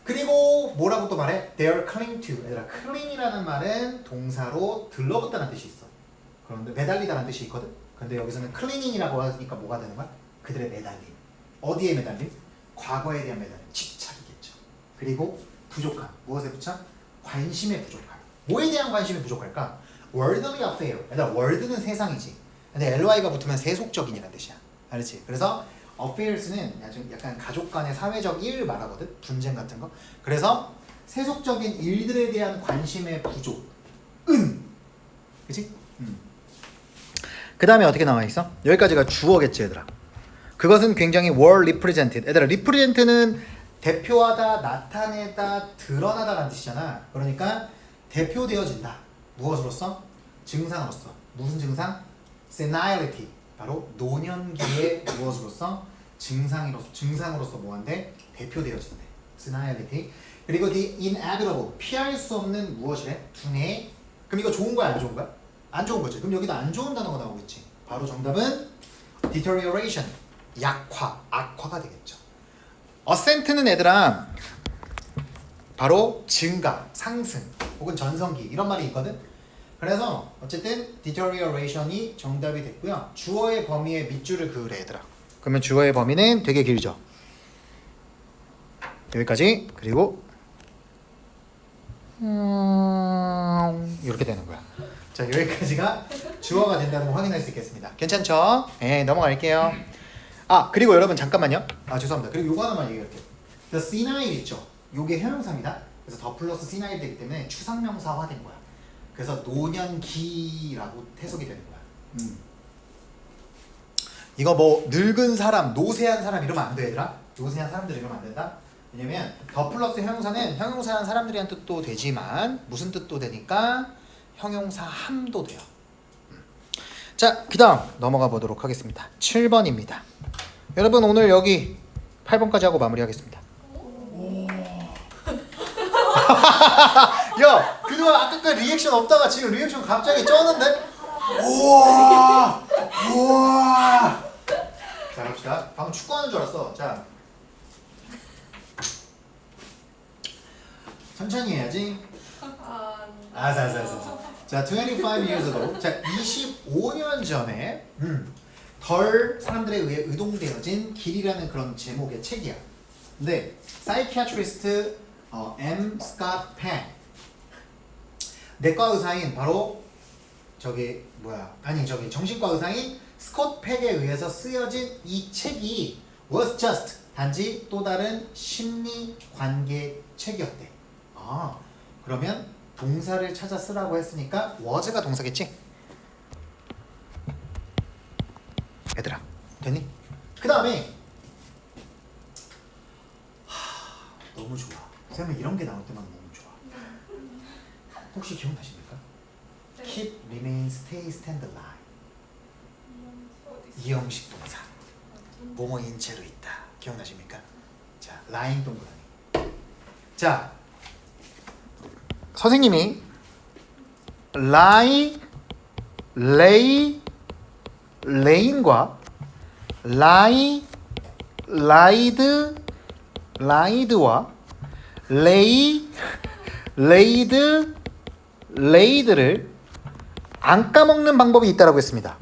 Speaker 1: 그리고 뭐라고 또 말해? They're cling to. 얘들아, cling이라는 말은 동사로 들러붙다는 뜻이 있어. 그런데 매달리다는 뜻이 있거든. 근데 여기서는 clinging이라고 하니까 뭐가 되는 거야? 그들의 매달림. 어디에 매달림? 과거에 대한 매달림. 집착이겠죠. 그리고 부족함. 무엇에 부착? 관심의 부족함. 뭐에 대한 관심이 부족할까? worldly affair. 얘들아, world는 세상이지. 근데 ly가 붙으면 세속적인이라는 뜻이야. 알지? 그래서 affairs는 약간 가족 간의 사회적 일 말하거든. 분쟁 같은 거. 그래서 세속적인 일들에 대한 관심의 부족. 그치? 그 다음에 어떻게 나와 있어? 여기까지가 주어겠지, 얘들아. 그것은 굉장히 well represented. 얘들아, represent는 대표하다, 나타내다, 드러나다라는 뜻이잖아. 그러니까 대표되어진다. 무엇으로서? 증상으로서. 무슨 증상? senility. 바로 노년기의 무엇으로서? 증상으로서 뭐한데? 대표되어진대. senility. 그리고 the inevitable 피할 수 없는 무엇이래? 두뇌. 그럼 이거 좋은 거야 안 좋은 거야? 안 좋은 거지. 그럼 여기도 안 좋은 단어가 나오겠지. 바로 정답은 deterioration 약화, 악화가 되겠죠. ascent는 얘들아 바로 증가, 상승 혹은 전성기 이런 말이 있거든. 그래서 어쨌든 deterioration이 정답이 됐고요. 주어의 범위에 밑줄을 그으래 얘들아. 그러면 주어의 범위는 되게 길죠. 여기까지. 그리고 이렇게 되는 거야. 자, 여기까지가 주어가 된다는 걸 확인할 수 있겠습니다. 괜찮죠? 네, 넘어갈게요. 아, 그리고 여러분 잠깐만요. 아, 죄송합니다. 그리고 요거 하나만 얘기할게요. The senile 있죠? 요게 형용사입니다. 그래서 더 플러스 senile 되기 때문에 추상명사화 된 거야. 그래서 노년기라고 해석이 되는 거야. 이거 뭐 늙은 사람, 노쇠한 사람 이러면 안 돼, 얘들아. 노쇠한 사람들 이러면 안 된다. 왜냐면 더 플러스 형용사는 형용사한 사람들이란 뜻도 되지만 무슨 뜻도 되니까 형용사 함도 돼요. 자, 그 다음 넘어가 보도록 하겠습니다. 7번입니다. 여러분 오늘 여기 8번까지 하고 마무리하겠습니다. 야, 그동안 아까 리액션 없다가 지금 리액션 갑자기 쩌는데? 우와! 우와! 자, 갑시다. 방금 축구하는 줄 알았어. 자, 천천히 해야지. 자, 25 years ago. 자, 25년 전에 덜 사람들에 의해 의동되어진 길이라는 그런 제목의 책이야. 근데 사이키아트리스트 M. 스캇 팩 내과 의사인 바로 저기 정신과 의사인 스콧 팩에 의해서 쓰여진 이 책이 was just 단지 또 다른 심리 관계 책이었대. 아, 그러면 동사를 찾아 쓰라고 했으니까 was가 동사겠지? 얘들아, 됐니? 그 다음에 너무 좋아. 선생님 이런 게 나올 때만 너무 좋아. 혹시 기억나십니까?
Speaker 2: 네.
Speaker 1: Keep, remain, stay, stand, lie.
Speaker 2: 어디 있어?
Speaker 1: 이형식 동사. 뭐뭐인 채로 있다. 기억나십니까? 자, lying 동그라미. 자, 선생님이 lie, lay, laying과 lie, lied, lied와 lay, laid, laid를 안 까먹는 방법이 있다라고 했습니다.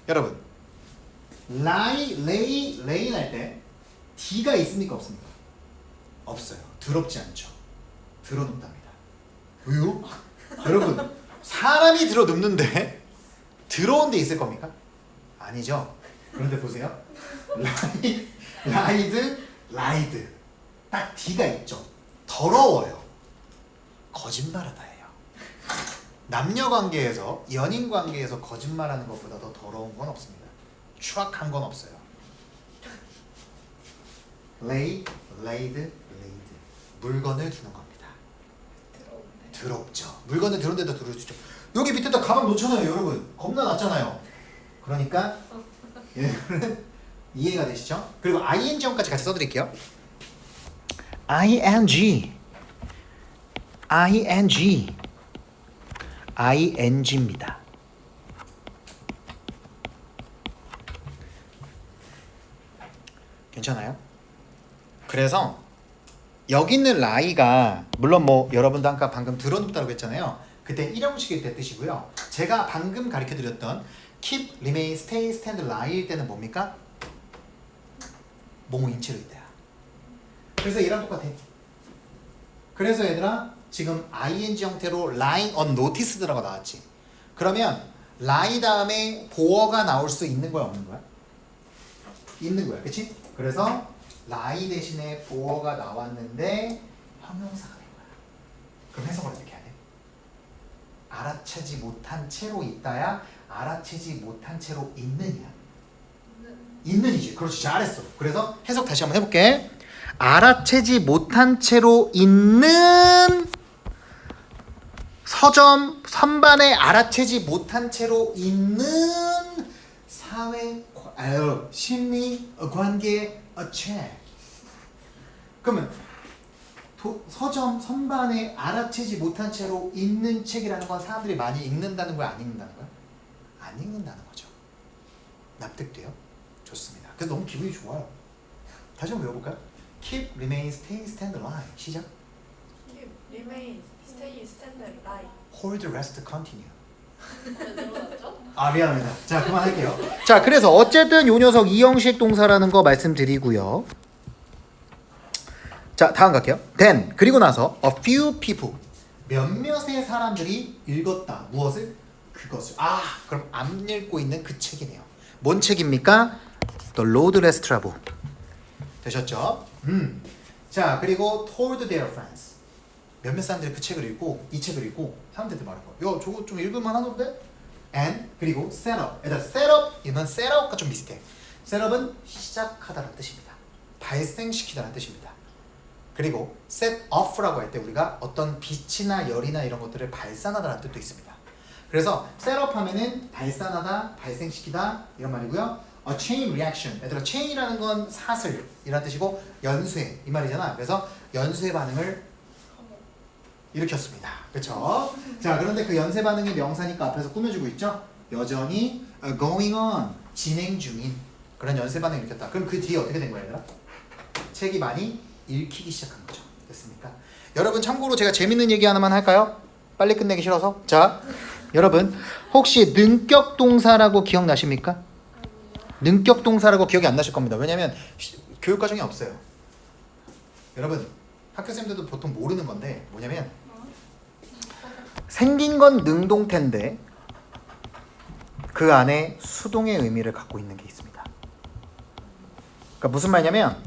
Speaker 1: 여러분, lie, lay, lay 할 때 D가 있습니까? 없습니까? 없어요. 더럽지 않죠. 들어눕답니다. 왜요? 여러분, 사람이 들어눕는데 들어온 데 있을 겁니까? 아니죠. 그런데 보세요. lie, lied, lied 딱 D가 있죠. 더러워요. 거짓말하다예요. 남녀 관계에서, 연인 관계에서 거짓말하는 것보다 더 더러운 건 없습니다. 추악한 건 없어요. lay, laid, laid 물건을 두는 겁니다.
Speaker 2: 들어오네.
Speaker 1: 더럽죠. 물건을 두는 데도 두를 수 있죠. 여기 밑에다 가방 놓잖아요, 여러분. 겁나 낮잖아요. 그러니까 얘는 이해가 되시죠? 그리고 ing형까지 같이 써드릴게요. ing, ing, ing입니다. 괜찮아요? 그래서 여기 있는 lie가 물론 뭐 여러분도 아까 방금 들어눕다고 했잖아요. 그때 일형식일 때 뜻이고요. 제가 방금 가르쳐드렸던 keep, remain, stay, stand, lie일 때는 뭡니까? 뭐뭐 인체로 있다. 그래서 얘랑 똑같아. 그래서 얘들아 지금 ing 형태로 lying on noticed라고 나왔지. 그러면 lie 다음에 보어가 나올 수 있는 거야 없는 거야? 있는 거야, 그렇지? 그래서 lie 대신에 보어가 나왔는데 형용사가 된 거야. 그럼 해석을 어떻게 해야 돼? 알아채지 못한 채로 있다야 알아채지 못한 채로 있느냐? 있는이지. 그렇지, 잘했어. 그래서 해석 다시 한번 해볼게. 알아채지 못한 채로 있는 서점 선반에 알아채지 못한 채로 있는 사회 심리 관계 책. 그러면 서점 선반에 알아채지 못한 채로 있는 책이라는 건 사람들이 많이 읽는다는 거야, 안 읽는다는 거야? 안 읽는다는 거죠. 납득돼요? 좋습니다. 그래서 너무 기분이 좋아요. 다시 한번 외워볼까요? Keep, remain, stay, stand, lie. 시작.
Speaker 2: Keep, remain, stay, stand, lie.
Speaker 1: Hold, rest, continue.
Speaker 2: 왜 늘어났죠?
Speaker 1: 아 미안합니다. 자 그만할게요. 자 그래서 어쨌든 요 녀석 이형식 동사라는 거 말씀드리고요. 자 다음 갈게요. Then 그리고 나서 a few people 몇몇의 사람들이 읽었다. 무엇을? 그것을. 아 그럼 안 읽고 있는 그 책이네요. 뭔 책입니까? The Road Less Traveled. 되셨죠? 자 그리고 told their friends. 몇몇 사람들이 그 책을 읽고 이 책을 읽고 사람들한테 말할 거야. 야 저거 좀 읽을만 하던데? And 그리고 set up. 얘들아 set up 이건 set up과 좀 비슷해. set up은 시작하다라는 뜻입니다. 발생시키다라는 뜻입니다. 그리고 set off라고 할 때 우리가 어떤 빛이나 열이나 이런 것들을 발산하다라는 뜻도 있습니다. 그래서 set up 하면은 발산하다, 발생시키다 이런 말이고요. A chain reaction. 얘들아 chain이라는 건 사슬이라는 뜻이고 연쇄 이 말이잖아. 그래서 연쇄 반응을 일으켰습니다. 그렇죠? 자, 그런데 그 연쇄 반응의 명사니까 앞에서 꾸며주고 있죠? 여전히 going on, 진행 중인 그런 연쇄 반응을 일으켰다. 그럼 그 뒤에 어떻게 된 거예요, 얘들아? 책이 많이 읽히기 시작한 거죠. 됐습니까? 여러분 참고로 제가 재밌는 얘기 하나만 할까요? 빨리 끝내기 싫어서. 자, 여러분 혹시 능격 동사라고 기억나십니까? 능격 동사라고 기억이 안 나실 겁니다. 왜냐하면 교육 과정이 없어요. 여러분 학교생들도 보통 모르는 건데 뭐냐면 생긴 건 능동태인데 그 안에 수동의 의미를 갖고 있는 게 있습니다. 그러니까 무슨 말이냐면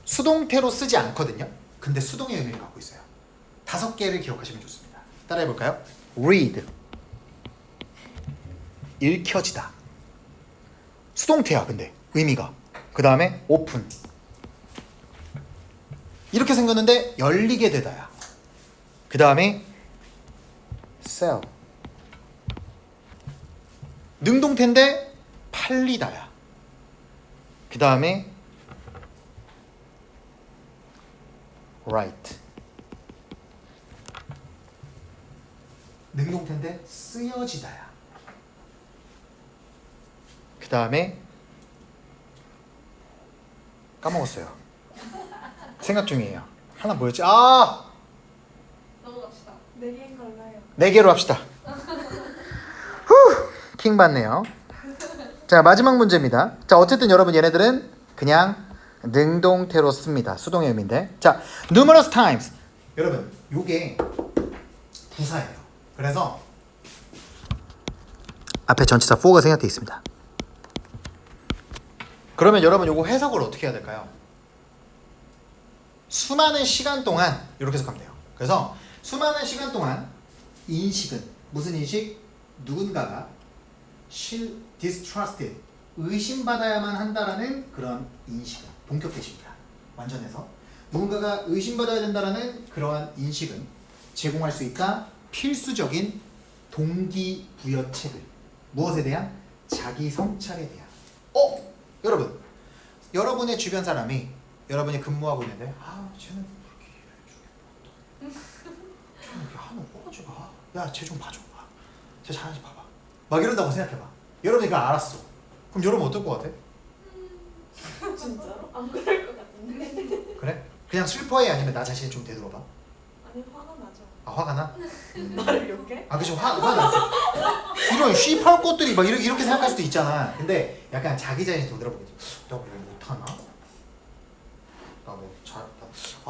Speaker 1: 수동태로 쓰지 않거든요. 근데 수동의 의미를 갖고 있어요. 5개를 기억하시면 좋습니다. 따라해 볼까요? read 읽혀지다. 수동태야 근데 의미가. 그 다음에 open 이렇게 생겼는데 열리게 되다야. 그 다음에 sell 능동태인데 팔리다야. 그 다음에 write 능동태인데 쓰여지다야. 그 다음에 까먹었어요. 생각 중이에요. 하나 뭐였지? 아!
Speaker 2: 넘어갑시다.
Speaker 3: 4개인 걸로 해요.
Speaker 1: 4개로 합시다. 후! 킹 받네요. 자 마지막 문제입니다. 자 어쨌든 여러분 얘네들은 그냥 능동태로 씁니다. 수동의 의미인데. 자 numerous times. 여러분 요게 부사예요. 그래서 앞에 전치사 for가 생략되어 있습니다. 그러면 여러분 요거 해석을 어떻게 해야 될까요? 수많은 시간 동안 이렇게 해석하면 돼요. 그래서 수많은 시간 동안 인식은 무슨 인식? 누군가가 distrusted 의심받아야만 한다라는 그런 인식은 본격적입니다. 완전해서 누군가가 의심받아야 된다라는 그러한 인식은 제공할 수 있다. 필수적인 동기부여책을 무엇에 대한? 자기 성찰에 대한. 여러분 여러분의 주변 사람이 여러분이 근무하고 있는데 쟤는 쟤는 이렇게 하는 거야 쟤가. 야 쟤 좀 봐줘. 쟤 잘하는지 봐봐. 막 이런다고 생각해봐. 여러분이 그걸 알았어. 그럼 여러분 어떨 것 같아?
Speaker 3: 진짜로?
Speaker 2: 안 그럴 것 같은데.
Speaker 1: 그래? 그냥 슬퍼해 아니면 나 자신을 좀 되돌아봐?
Speaker 3: 아니 화가 나죠.
Speaker 1: 아 화가 나?
Speaker 3: 나를 이렇게?
Speaker 1: 아 그치 화가 나지. 이런 쉬팔 것들이 막 이렇게 생각할 수도 있잖아. 근데 약간 자기 자신을 되돌아보겠지. 나 뭐 못하나? 나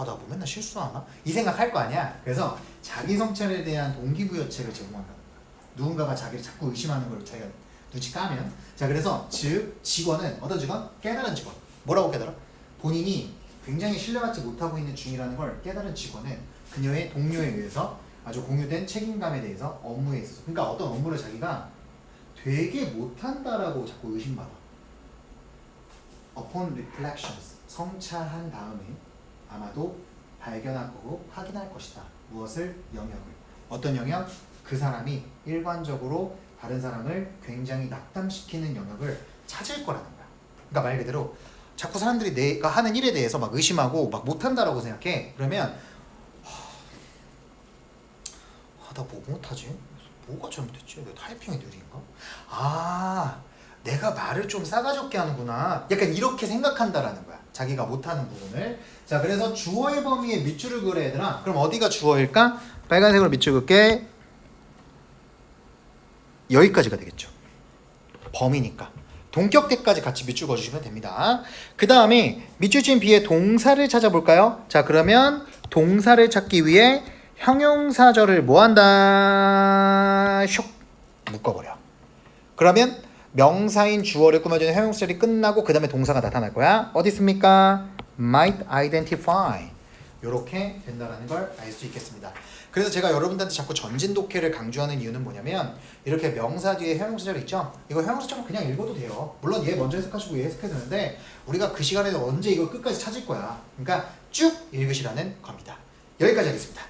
Speaker 1: 뭐 맨날 실수하나? 이 생각할 거 아니야. 그래서 자기 성찰에 대한 동기부여책을 제공한다. 누군가가 자기를 자꾸 의심하는 걸 자기가 눈치 까면. 자 그래서 즉 직원은 어떤 직원? 깨달은 직원. 뭐라고 깨달아? 본인이 굉장히 신뢰받지 못하고 있는 중이라는 걸 깨달은 직원은 그녀의 동료에 의해서 아주 공유된 책임감에 대해서 업무에 있어서 그러니까 어떤 업무를 자기가 되게 못한다라고 자꾸 의심받아. Upon reflections 성찰한 다음에 아마도 발견할 거고 확인할 것이다. 무엇을? 영역을. 어떤 영역? 그 사람이 일관적으로 다른 사람을 굉장히 낙담시키는 영역을 찾을 거라는 거야. 그러니까 말 그대로 자꾸 사람들이 내가 하는 일에 대해서 막 의심하고 막 못한다라고 생각해. 그러면 나 뭐 못하지? 뭐가 잘못됐지? 내 타이핑이 느린가? 아, 내가 말을 좀 싸가지 없게 하는구나. 약간 이렇게 생각한다라는 거야. 자기가 못하는 부분을. 자, 그래서 주어의 범위에 밑줄을 그려 얘들아. 그럼 어디가 주어일까? 빨간색으로 밑줄 긋게. 여기까지가 되겠죠. 범위니까. 동격대까지 같이 밑줄 그어주시면 됩니다. 그 다음에 밑줄 친 B의 동사를 찾아볼까요? 자, 그러면 동사를 찾기 위해 형용사절을 뭐한다? 슉 묶어버려. 그러면 명사인 주어를 꾸며주는 형용사절이 끝나고 그 다음에 동사가 나타날 거야. 어디 있습니까? might identify. 이렇게 된다는 걸 알 수 있겠습니다. 그래서 제가 여러분들한테 자꾸 전진 독해를 강조하는 이유는 뭐냐면 이렇게 명사 뒤에 형용사절 있죠? 이거 형용사절은 그냥 읽어도 돼요. 물론 얘 먼저 해석하시고 얘 해석해도 되는데 우리가 그 시간에 언제 이걸 끝까지 찾을 거야. 그러니까 쭉 읽으시라는 겁니다. 여기까지 하겠습니다.